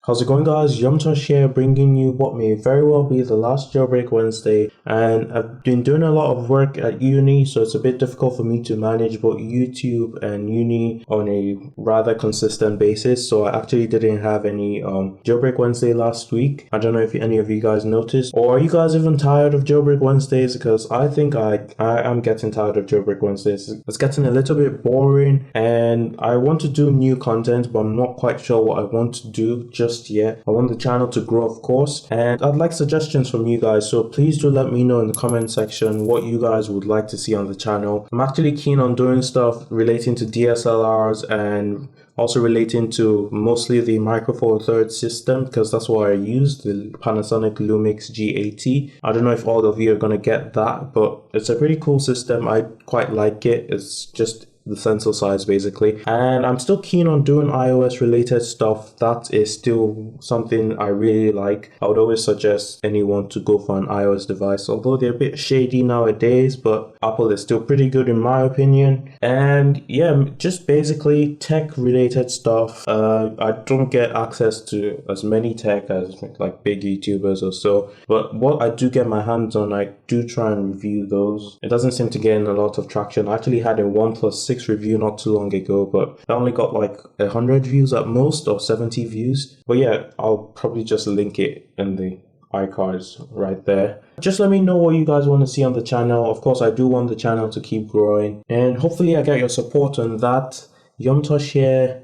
How's it going, guys? Yumtosh here, bringing you what may very well be the last Jailbreak Wednesday. And I've been doing a lot of work at uni, so it's a bit difficult for me to manage both YouTube and uni on a rather consistent basis. So I actually didn't have any Jailbreak Wednesday last week. I don't know if any of you guys noticed, or are you guys even tired of Jailbreak Wednesdays? Because I think I am getting tired of Jailbreak Wednesdays. It's getting a little bit boring, and I want to do new content, but I'm not quite sure what I want to do just yet. I want the channel to grow, of course, and I'd like suggestions from you guys, so please do let me know in the comment section what you guys would like to see on the channel. I'm actually keen on doing stuff relating to DSLRs and also relating to mostly the Micro Four Thirds system, because that's what I use, the Panasonic Lumix G80. I don't know if all of you are gonna get that, but it's a pretty cool system. I quite like it. It's just the sensor size basically, and I'm still keen on doing iOS related stuff. That is still something I really like. I would always suggest anyone to go for an iOS device, although they're a bit shady nowadays, but Apple is still pretty good in my opinion. And yeah, just basically tech related stuff. I don't get access to as many tech as like big YouTubers or so, but what I do get my hands on, I do try and review those. It doesn't seem to gain a lot of traction. I actually had a OnePlus 6 review not too long ago, but I only got like 100 views at most, or 70 views. But yeah, I'll probably just link it in the iCards right there. Just let me know what you guys want to see on the channel. Of course, I do want the channel to keep growing, and hopefully I get your support on that. Yumtosh here,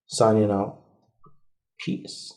signing out. Peace.